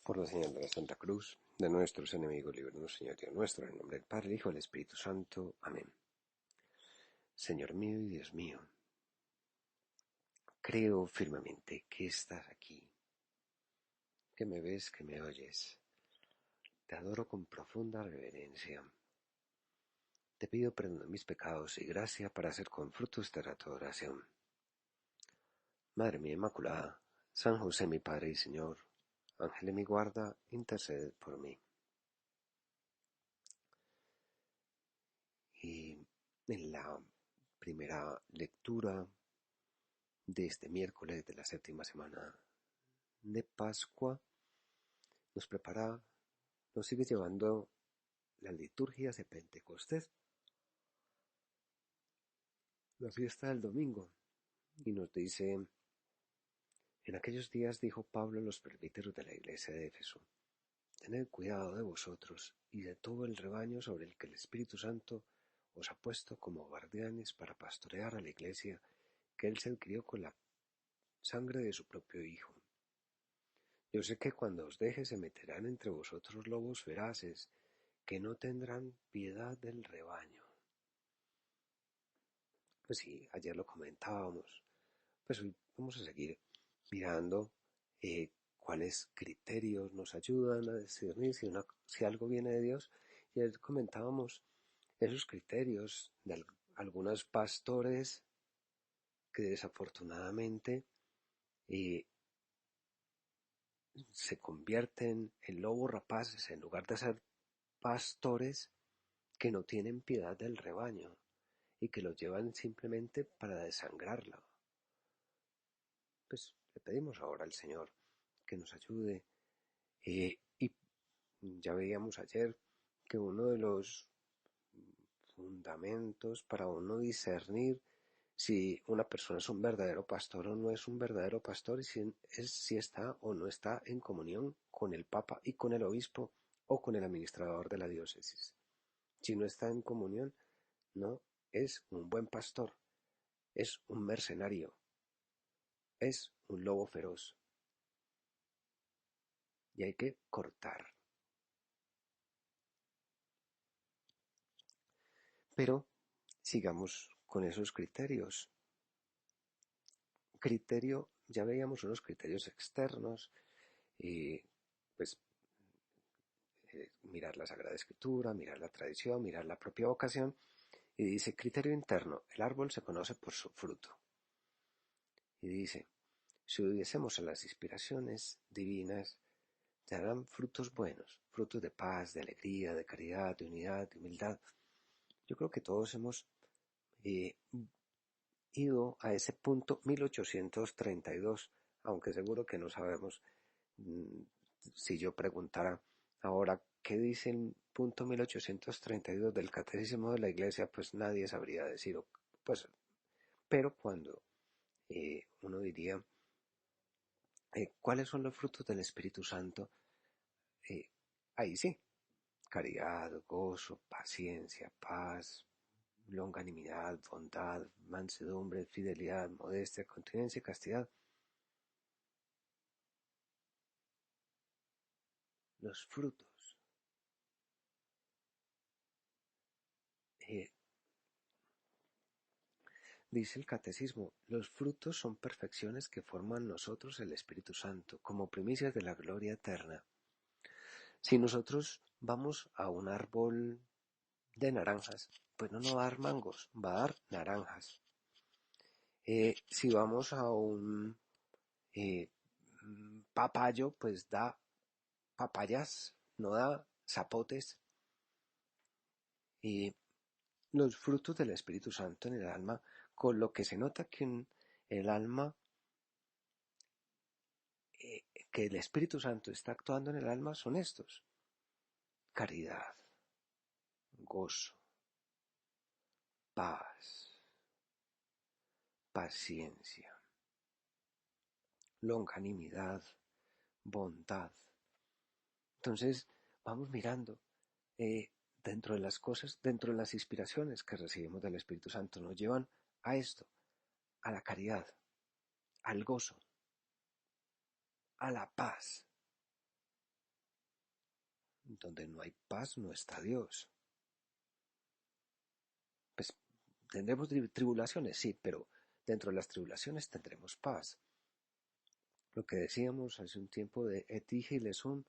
Por la señal de la Santa Cruz, de nuestros enemigos, líbranos, Señor Dios nuestro, en el nombre del Padre, el Hijo y el Espíritu Santo. Amén. Señor mío y Dios mío, creo firmemente que estás aquí, que me ves, que me oyes. Te adoro con profunda reverencia. Te pido perdón de mis pecados y gracia para hacer con fruto esta tu oración. Madre mía Inmaculada, San José mi Padre y Señor, Ángel de mi guarda, interceded por mí. Y en la primera lectura de este miércoles de la séptima semana de Pascua, nos sigue llevando las liturgias de Pentecostés, la fiesta del domingo, y nos dice: en aquellos días dijo Pablo a los presbíteros de la iglesia de Éfeso: tened cuidado de vosotros y de todo el rebaño sobre el que el Espíritu Santo os ha puesto como guardianes para pastorear a la iglesia que él se adquirió con la sangre de su propio Hijo. Yo sé que cuando os deje se meterán entre vosotros lobos feraces, que no tendrán piedad del rebaño. Pues sí, ayer lo comentábamos. Pues hoy vamos a seguir mirando cuáles criterios nos ayudan a discernir si algo viene de Dios. Y ayer comentábamos esos criterios de algunos pastores que desafortunadamente se convierten en lobos rapaces en lugar de ser pastores que no tienen piedad del rebaño y que lo llevan simplemente para desangrarlo. Pues le pedimos ahora al Señor que nos ayude. Y ya veíamos ayer que uno de los fundamentos para uno discernir si una persona es un verdadero pastor o no es un verdadero pastor, y si está o no está en comunión con el Papa y con el obispo o con el administrador de la diócesis. Si no está en comunión, no es un buen pastor, es un mercenario, es un lobo feroz. Y hay que cortar. Pero sigamos con esos criterios. Ya veíamos unos criterios externos, y pues mirar la Sagrada Escritura, mirar la tradición, mirar la propia vocación, y dice: criterio interno, el árbol se conoce por su fruto. Y dice: si obedecemos a las inspiraciones divinas, darán frutos buenos, frutos de paz, de alegría, de caridad, de unidad, de humildad. Yo creo que todos hemos ido a ese punto 1832, aunque seguro que no sabemos. Si yo preguntara ahora qué dice el punto 1832 del Catecismo de la Iglesia, pues nadie sabría decir, pues, pero cuando uno diría cuáles son los frutos del Espíritu Santo, ahí sí: caridad, gozo, paciencia, paz, longanimidad, bondad, mansedumbre, fidelidad, modestia, continencia y castidad. Los frutos. Dice el Catecismo: los frutos son perfecciones que forman en nosotros el Espíritu Santo, como primicias de la gloria eterna. Si nosotros vamos a un árbol de naranjas, pues no nos va a dar mangos, va a dar naranjas. Si vamos a un papayo, pues da papayas, no da zapotes. Y los frutos del Espíritu Santo en el alma, con lo que se nota que en el alma, que el Espíritu Santo está actuando en el alma, son estos: caridad, gozo, paz, paciencia, longanimidad, bondad. Entonces vamos mirando dentro de las cosas, dentro de las inspiraciones que recibimos del Espíritu Santo, nos llevan a esto: a la caridad, al gozo, a la paz, Donde no hay paz no está Dios. Pues tendremos tribulaciones, sí, pero dentro de las tribulaciones tendremos paz. Lo que decíamos hace un tiempo de Etige y Lesum,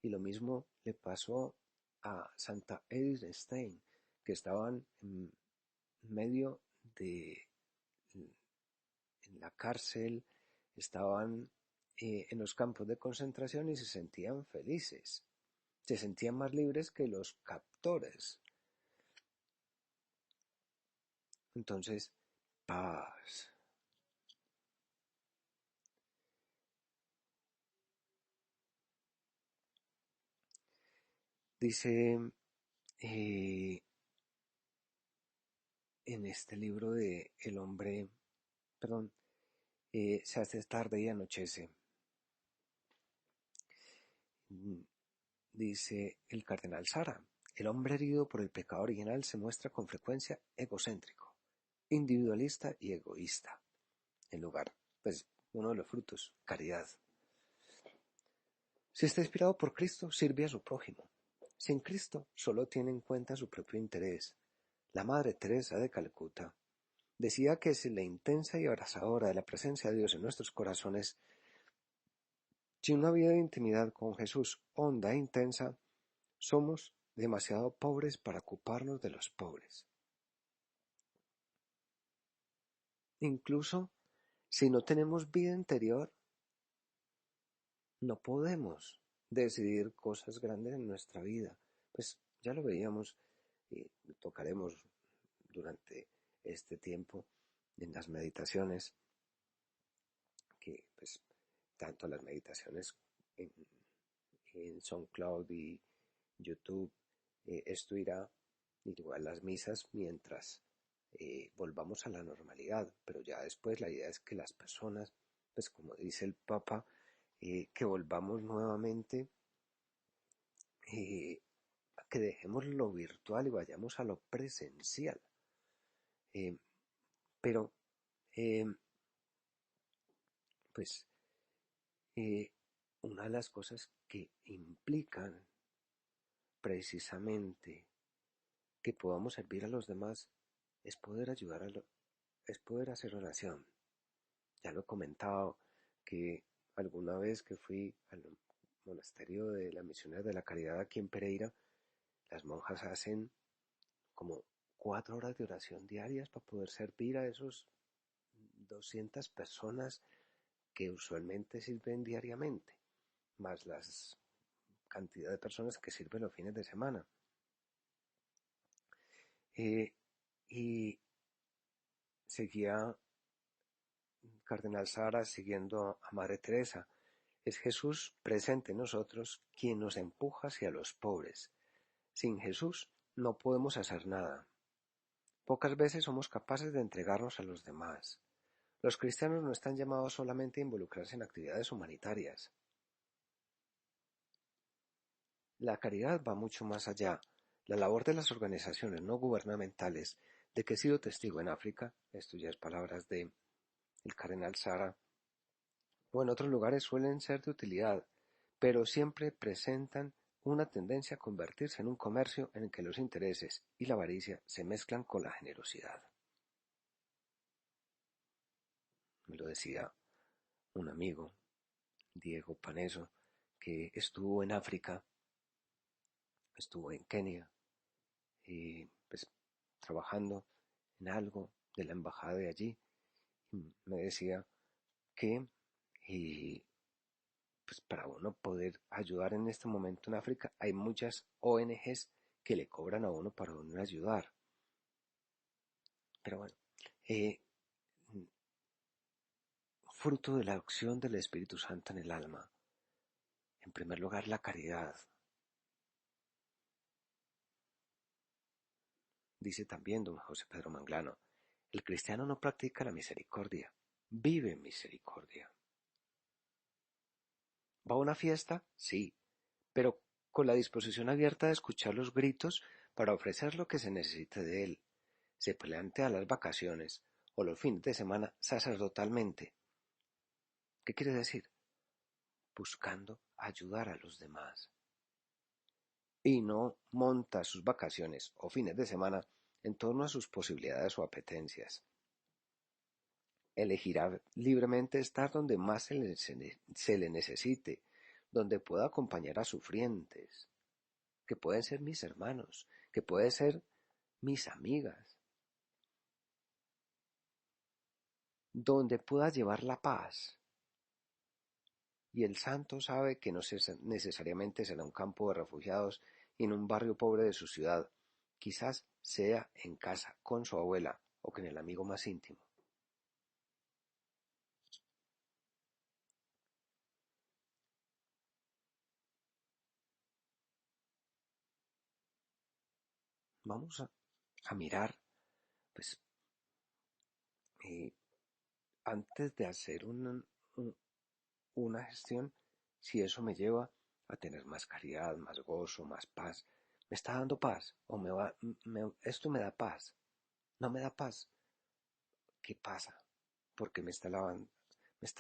y lo mismo le pasó a Santa Edith Stein, que estaban en medio de en la cárcel, estaban en los campos de concentración y se sentían felices, se sentían más libres que los captores. Entonces, paz. Dice en este libro de El hombre, perdón, se hace tarde y anochece. Dice el cardenal Sara, el hombre herido por el pecado original se muestra con frecuencia egocéntrico, individualista y egoísta. En lugar, pues, uno de los frutos, caridad. Si está inspirado por Cristo, sirve a su prójimo. Sin Cristo, solo tiene en cuenta su propio interés. La Madre Teresa de Calcuta decía que si la intensa y abrazadora de la presencia de Dios en nuestros corazones, si una vida de intimidad con Jesús honda e intensa, somos demasiado pobres para ocuparnos de los pobres. Incluso si no tenemos vida interior, no podemos decidir cosas grandes en nuestra vida. Pues ya lo veíamos y lo tocaremos durante este tiempo en las meditaciones, que pues tanto las meditaciones en SoundCloud y YouTube, esto irá igual las misas mientras volvamos a la normalidad, pero ya después la idea es que las personas, pues como dice el Papa, que volvamos nuevamente, que dejemos lo virtual y vayamos a lo presencial. Eh, pero, eh, pues, eh, una de las cosas que implican precisamente que podamos servir a los demás es poder ayudar es poder hacer oración. Ya lo he comentado que alguna vez que fui al monasterio de la Misionera de la Caridad aquí en Pereira, las monjas hacen como 4 horas de oración diarias para poder servir a esos 200 personas que usualmente sirven diariamente, más las cantidad de personas que sirven los fines de semana. Y seguía Cardenal Sara siguiendo a Madre Teresa. Es Jesús presente en nosotros quien nos empuja hacia los pobres. Sin Jesús no podemos hacer nada. Pocas veces somos capaces de entregarnos a los demás. Los cristianos no están llamados solamente a involucrarse en actividades humanitarias. La caridad va mucho más allá. La labor de las organizaciones no gubernamentales, de que he sido testigo en África, esto ya es palabras de el cardenal Sara, o en otros lugares suelen ser de utilidad, pero siempre presentan una tendencia a convertirse en un comercio en el que los intereses y la avaricia se mezclan con la generosidad. Me lo decía un amigo, Diego Paneso, que estuvo en África, estuvo en Kenia, y pues trabajando en algo de la embajada de allí, y me decía que pues para uno poder ayudar en este momento en África hay muchas ONGs que le cobran a uno para uno ayudar. Pero bueno, eh, fruto de la acción del Espíritu Santo en el alma. En primer lugar, la caridad. Dice también don José Pedro Manglano, el cristiano no practica la misericordia, vive misericordia. ¿Va a una fiesta? Sí, pero con la disposición abierta de escuchar los gritos para ofrecer lo que se necesite de él. Se plantea las vacaciones o los fines de semana sacerdotalmente. ¿Qué quiere decir? Buscando ayudar a los demás. y no monta sus vacaciones o fines de semana en torno a sus posibilidades o apetencias. Elegirá libremente estar donde más se le necesite, donde pueda acompañar a sufrientes, que pueden ser mis hermanos, que pueden ser mis amigas, donde pueda llevar la paz. Y el santo sabe que no necesariamente será un campo de refugiados en un barrio pobre de su ciudad, quizás sea en casa con su abuela o con el amigo más íntimo. Vamos a mirar, pues, eh, antes de hacer una gestión, si eso me lleva a tener más caridad, más gozo, más paz. ¿Me está dando paz? ¿O esto me da paz? ¿No me da paz? ¿Qué pasa? Porque me está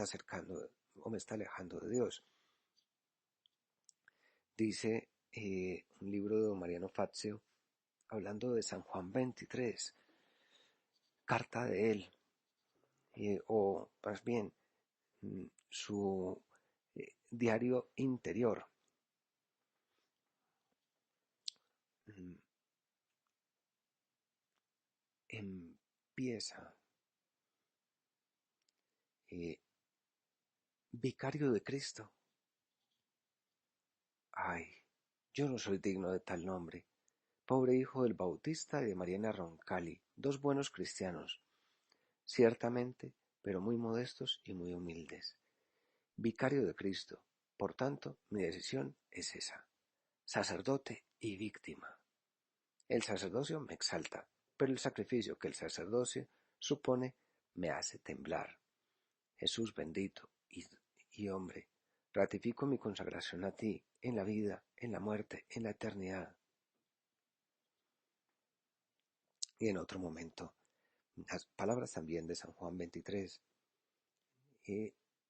acercando o me está alejando de Dios. Dice un libro de don Mariano Fazio, hablando de San Juan 23, carta de él, o más bien su diario interior. Empieza, vicario de Cristo. Ay, yo no soy digno de tal nombre. Pobre hijo del Bautista y de Mariana Roncalli, dos buenos cristianos, ciertamente, pero muy modestos y muy humildes. Vicario de Cristo, por tanto, mi decisión es esa: sacerdote y víctima. El sacerdocio me exalta, pero el sacrificio que el sacerdocio supone me hace temblar. Jesús bendito y hombre, ratifico mi consagración a ti en la vida, en la muerte, en la eternidad. Y en otro momento, las palabras también de San Juan 23.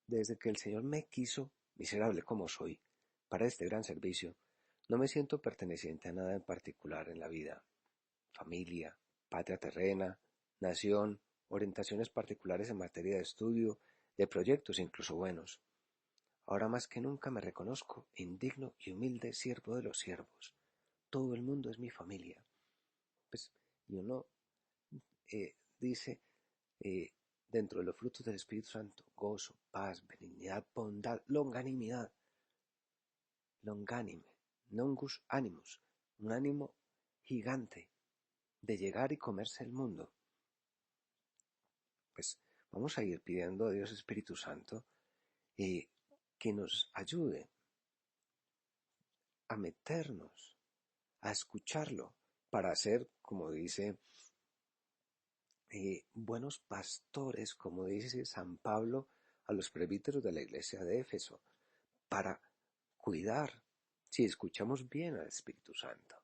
Desde que el Señor me quiso, miserable como soy, para este gran servicio, no me siento perteneciente a nada en particular en la vida. Familia, patria terrena, nación, orientaciones particulares en materia de estudio, de proyectos incluso buenos. Ahora más que nunca me reconozco indigno y humilde siervo de los siervos. Todo el mundo es mi familia. Pues, y uno dice, dentro de los frutos del Espíritu Santo: gozo, paz, benignidad, bondad, longanimidad. Longánime, nongus animus, un ánimo gigante de llegar y comerse el mundo. Pues vamos a ir pidiendo a Dios Espíritu Santo que nos ayude a meternos, a escucharlo, para ser, como dice, buenos pastores, como dice San Pablo a los presbíteros de la iglesia de Éfeso, para cuidar, si escuchamos bien al Espíritu Santo.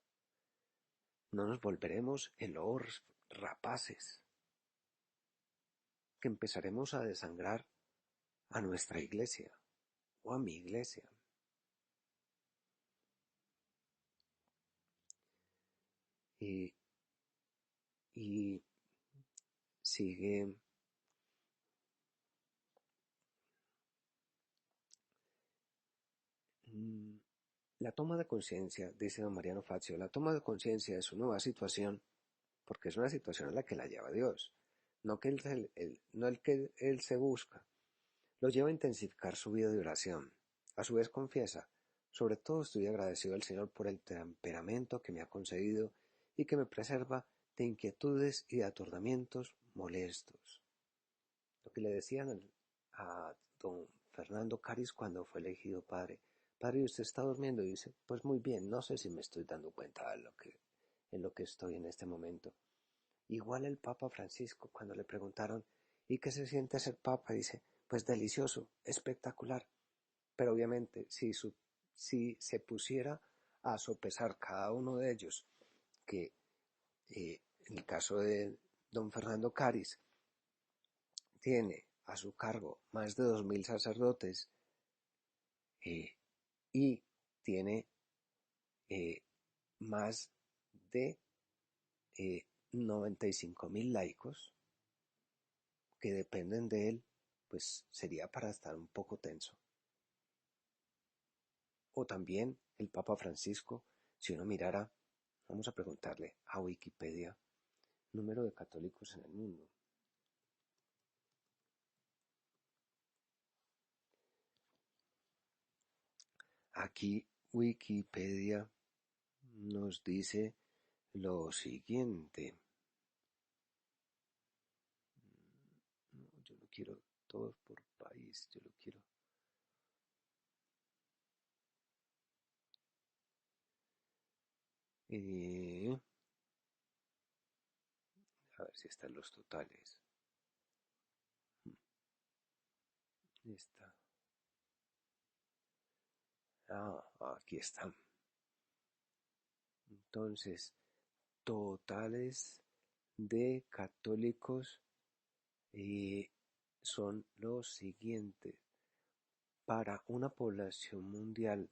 No nos volveremos en lobos rapaces, que empezaremos a desangrar a nuestra iglesia o a mi iglesia. Y sigue la toma de conciencia, dice don Mariano Fazio, la toma de conciencia de su nueva situación, porque es una situación en la que la lleva Dios, no el que él se busca, lo lleva a intensificar su vida de oración. A su vez confiesa: sobre todo estoy agradecido al Señor por el temperamento que me ha concedido y que me preserva de inquietudes y de atormentamientos molestos. Lo que le decían a don Fernando Caris cuando fue elegido padre: padre, ¿usted está durmiendo? Y dice: pues muy bien, no sé si me estoy dando cuenta en lo que estoy en este momento. Igual el Papa Francisco, cuando le preguntaron: ¿y qué se siente ser Papa? Dice: pues delicioso, espectacular. Pero obviamente, si se pusiera a sopesar cada uno de ellos, que en el caso de don Fernando Caris tiene a su cargo más de 2000 sacerdotes, y tiene más de 95.000 laicos que dependen de él, pues sería para estar un poco tenso. O también el Papa Francisco, si uno mirara, vamos a preguntarle a Wikipedia, número de católicos en el mundo. Aquí Wikipedia nos dice lo siguiente. No, yo lo quiero todo por país, yo lo quiero. A ver si están los totales. Está. Aquí están. Entonces, totales de católicos son los siguientes. Para una población mundial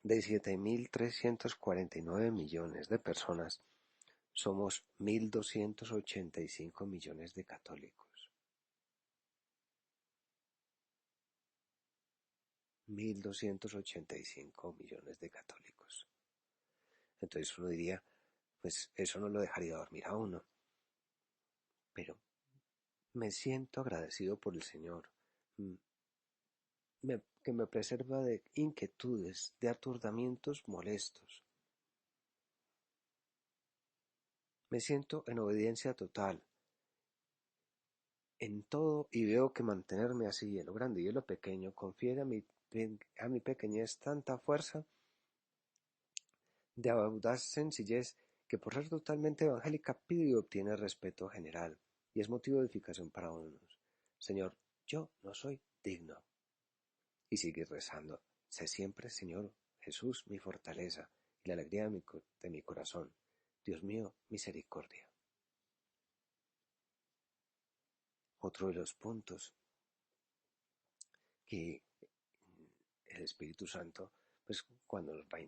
de 7.349 millones de personas, somos 1.285 millones de católicos. 1.285 millones de católicos. Entonces uno diría, pues eso no lo dejaría dormir a uno. Pero me siento agradecido por el Señor, que me preserva de inquietudes, de aturdimientos molestos. Me siento en obediencia total en todo y veo que mantenerme así en lo grande y en lo pequeño confiere a mi pequeñez tanta fuerza de audaz sencillez que por ser totalmente evangélica pide y obtiene respeto general y es motivo de edificación para unos. Señor, yo no soy digno. Y sigue rezando. Sé siempre, Señor Jesús, mi fortaleza y la alegría de mi corazón. Dios mío, misericordia. Otro de los puntos que el Espíritu Santo, pues cuando nos va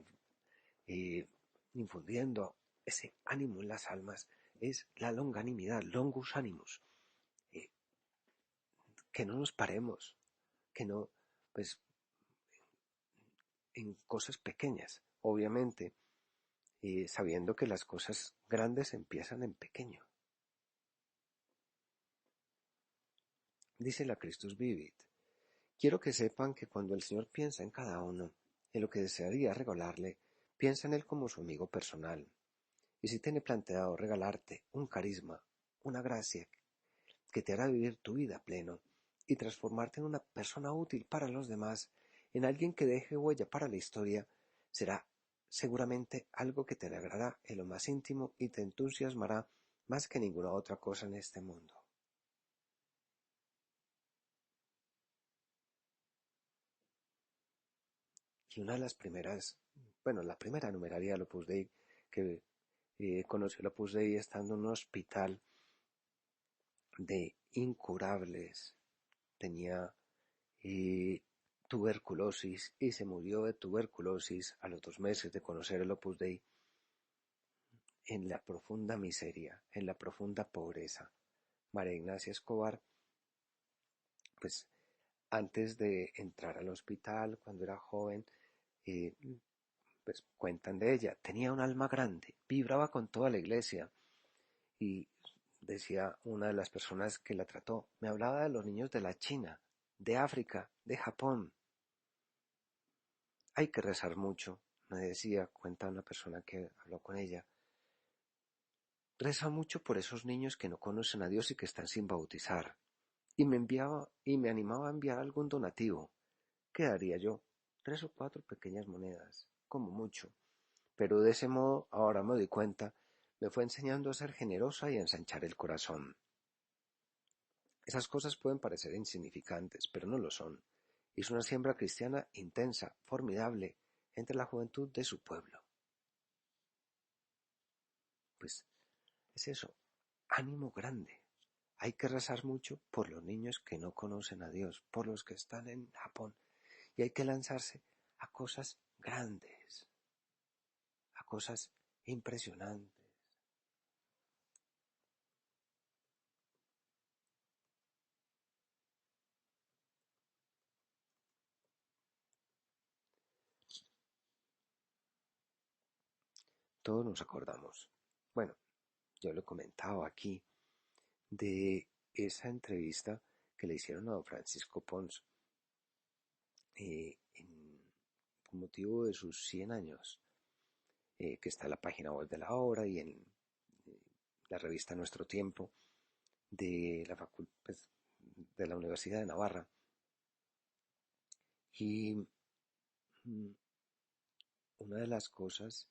infundiendo ese ánimo en las almas, es la longanimidad, longus animus, eh, que no nos paremos, que no, pues en cosas pequeñas, obviamente, sabiendo que las cosas grandes empiezan en pequeño. Dice la Christus Vivit, quiero que sepan que cuando el Señor piensa en cada uno, en lo que desearía regalarle, piensa en él como su amigo personal. Y si tiene planteado regalarte un carisma, una gracia que te hará vivir tu vida pleno y transformarte en una persona útil para los demás, en alguien que deje huella para la historia, será seguramente algo que te alegrará en lo más íntimo y te entusiasmará más que ninguna otra cosa en este mundo. Y una de las primeras, bueno, la primera numeraria del Opus Dei que conoció el Opus Dei estando en un hospital de incurables. Tenía tuberculosis y se murió de tuberculosis a los 2 meses de conocer el Opus Dei en la profunda miseria, en la profunda pobreza. María Ignacia Escobar, pues antes de entrar al hospital, cuando era joven, eh, pues cuentan de ella, tenía un alma grande, vibraba con toda la iglesia y decía una de las personas que la trató, me hablaba de los niños de la China, de África, de Japón. Hay que rezar mucho, me decía, cuenta una persona que habló con ella. Reza mucho por esos niños que no conocen a Dios y que están sin bautizar. Y me animaba a enviar algún donativo. ¿Qué daría yo? 3 o 4 pequeñas monedas, como mucho. Pero de ese modo, ahora me doy cuenta, me fue enseñando a ser generosa y a ensanchar el corazón. Esas cosas pueden parecer insignificantes, pero no lo son. Es una siembra cristiana intensa, formidable, entre la juventud de su pueblo. Pues es eso, ánimo grande. Hay que rezar mucho por los niños que no conocen a Dios, por los que están en Japón, y hay que lanzarse a cosas grandes. cosas impresionantes. Todos nos acordamos. Bueno, yo lo he comentado aquí de esa entrevista que le hicieron a don Francisco Pons con motivo de sus 100 años, que está en la página web de la obra y en la revista Nuestro Tiempo de la pues, de la Universidad de Navarra. Y una de las cosas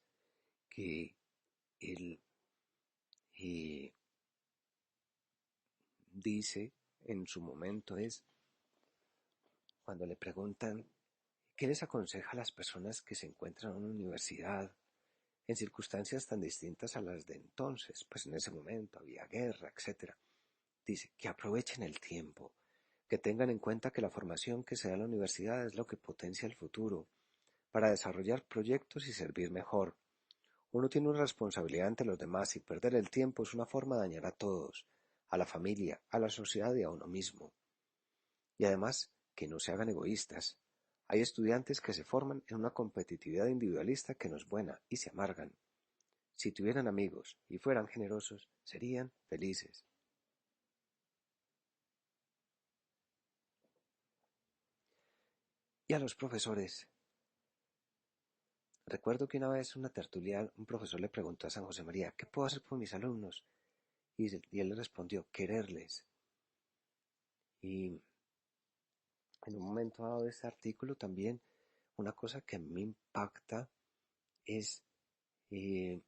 que él dice en su momento es cuando le preguntan qué les aconseja a las personas que se encuentran en una universidad en circunstancias tan distintas a las de entonces, pues en ese momento había guerra, etcétera. Dice que aprovechen el tiempo, que tengan en cuenta que la formación que se da en la universidad es lo que potencia el futuro, para desarrollar proyectos y servir mejor. Uno tiene una responsabilidad ante los demás y perder el tiempo es una forma de dañar a todos, a la familia, a la sociedad y a uno mismo. Y además, que no se hagan egoístas. Hay estudiantes que se forman en una competitividad individualista que no es buena y se amargan. Si tuvieran amigos y fueran generosos, serían felices. Y a los profesores. Recuerdo que una vez en una tertulia un profesor le preguntó a San José María, ¿qué puedo hacer por mis alumnos? Y él le respondió, quererles. Y en un momento dado de este artículo también, una cosa que me impacta es eh,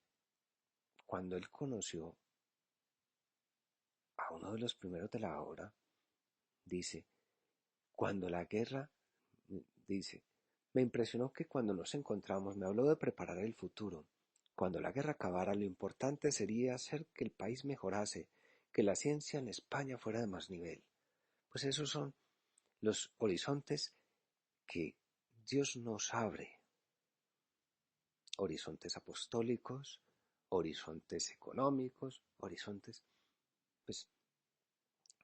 cuando él conoció a uno de los primeros de la obra, dice, cuando la guerra, dice, me impresionó que cuando nos encontramos me habló de preparar el futuro. Cuando la guerra acabara, lo importante sería hacer que el país mejorase, que la ciencia en España fuera de más nivel. Pues esos son los horizontes que Dios nos abre. Horizontes apostólicos, horizontes económicos, horizontes. Pues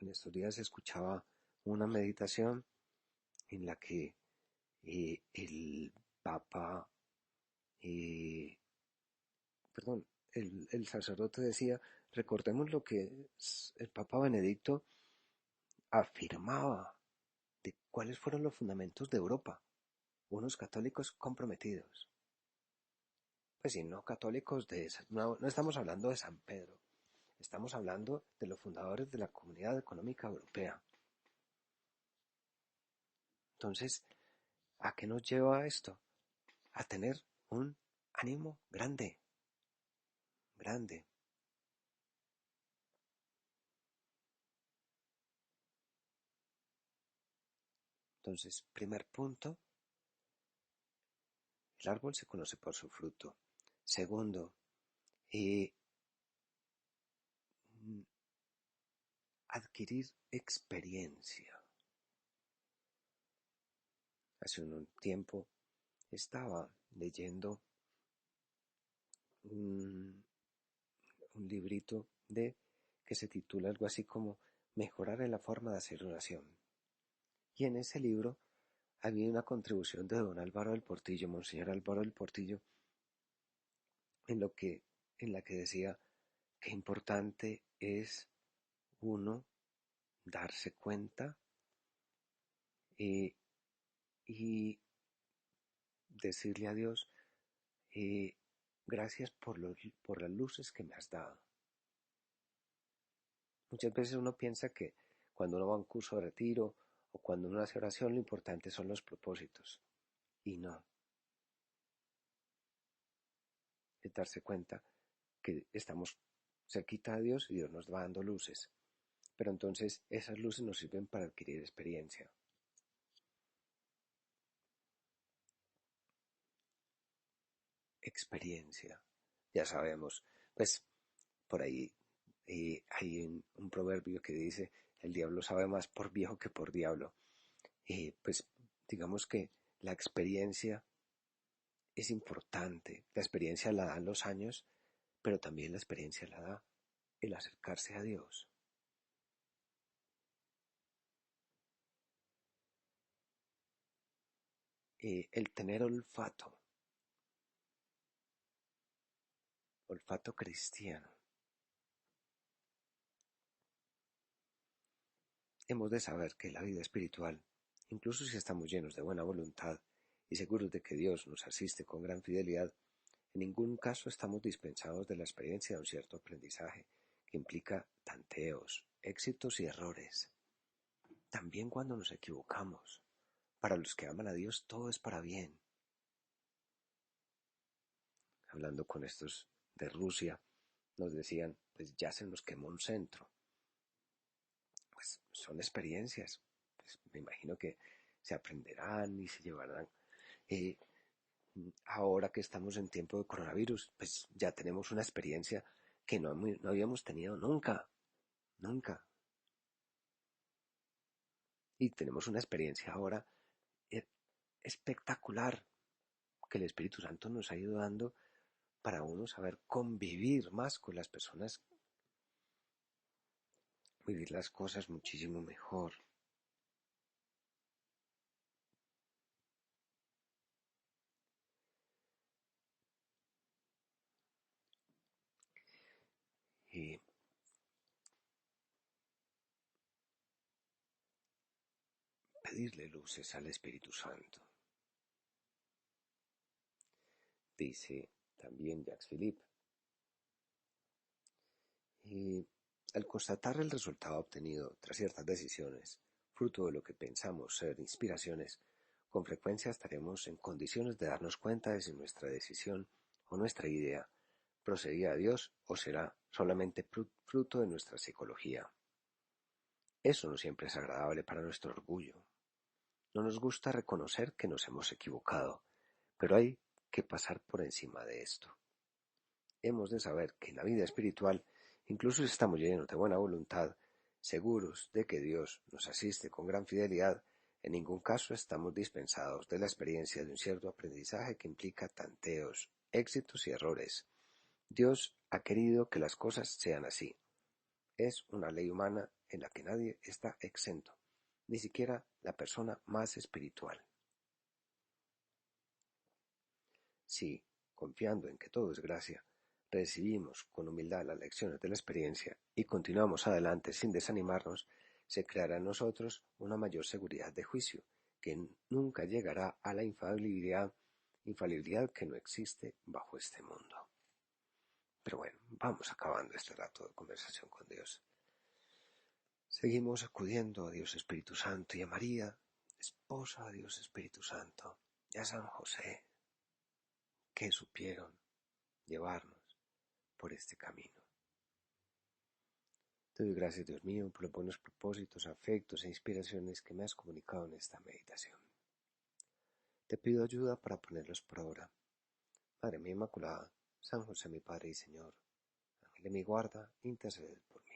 en estos días escuchaba una meditación en la que el Papa, eh, perdón, el sacerdote decía, recordemos lo que el Papa Benedicto afirmaba de cuáles fueron los fundamentos de Europa, unos católicos comprometidos. Pues si no católicos, no estamos hablando de San Pedro, estamos hablando de los fundadores de la Comunidad Económica Europea. Entonces, ¿a qué nos lleva esto? A tener un ánimo grande, grande. Entonces, primer punto, el árbol se conoce por su fruto. Segundo, eh, adquirir experiencia. Hace un tiempo estaba leyendo un, un librito que se titula algo así como Mejorar en la forma de hacer oración. Y en ese libro había una contribución de don Álvaro del Portillo, Monseñor Álvaro del Portillo, en lo que, en la que decía que importante es uno darse cuenta eh, y decirle a Dios, eh, gracias por las luces que me has dado. Muchas veces uno piensa que cuando uno va a un curso de retiro o cuando uno hace oración, lo importante son los propósitos. Y no, es darse cuenta que estamos cerquita de Dios y Dios nos va dando luces. Pero entonces esas luces nos sirven para adquirir experiencia. Experiencia, ya sabemos. Pues por ahí hay un proverbio que dice, el diablo sabe más por viejo que por diablo. Pues digamos que la experiencia es importante. La experiencia la dan los años, pero también la experiencia la da el acercarse a Dios. El tener olfato cristiano. Hemos de saber que la vida espiritual, incluso si estamos llenos de buena voluntad y seguros de que Dios nos asiste con gran fidelidad, en ningún caso estamos dispensados de la experiencia de un cierto aprendizaje que implica tanteos, éxitos y errores. También cuando nos equivocamos. Para los que aman a Dios todo es para bien. Hablando con estos de Rusia, nos decían, pues ya se nos quemó un centro. Pues son experiencias. Pues me imagino que se aprenderán y se llevarán. Eh, Ahora que estamos en tiempo de coronavirus, pues ya tenemos una experiencia que no habíamos tenido nunca, nunca. Y tenemos una experiencia ahora eh, espectacular que el Espíritu Santo nos ha ido dando para uno saber convivir más con las personas, vivir las cosas muchísimo mejor. Y pedirle luces al Espíritu Santo. Dice también Jacques Philippe. Y al constatar el resultado obtenido tras ciertas decisiones, fruto de lo que pensamos ser inspiraciones, con frecuencia estaremos en condiciones de darnos cuenta de si nuestra decisión o nuestra idea procedía de Dios o será solamente fruto de nuestra psicología. Eso no siempre es agradable para nuestro orgullo. No nos gusta reconocer que nos hemos equivocado, pero hay que pasar por encima de esto. Hemos de saber que en la vida espiritual, incluso si estamos llenos de buena voluntad, seguros de que Dios nos asiste con gran fidelidad, en ningún caso estamos dispensados de la experiencia de un cierto aprendizaje que implica tanteos, éxitos y errores. Dios ha querido que las cosas sean así. Es una ley humana en la que nadie está exento, ni siquiera la persona más espiritual. Si, confiando en que todo es gracia, recibimos con humildad las lecciones de la experiencia y continuamos adelante sin desanimarnos, se creará en nosotros una mayor seguridad de juicio, que nunca llegará a la infalibilidad que no existe bajo este mundo. Pero bueno, vamos acabando este rato de conversación con Dios. Seguimos acudiendo a Dios Espíritu Santo y a María, esposa de Dios Espíritu Santo, y a San José, que supieron llevarnos por este camino. Te doy gracias, Dios mío, por los buenos propósitos, afectos e inspiraciones que me has comunicado en esta meditación. Te pido ayuda para ponerlos por obra. Madre mía Inmaculada, San José mi Padre y Señor, Ángel de mi guarda, interceded por mí.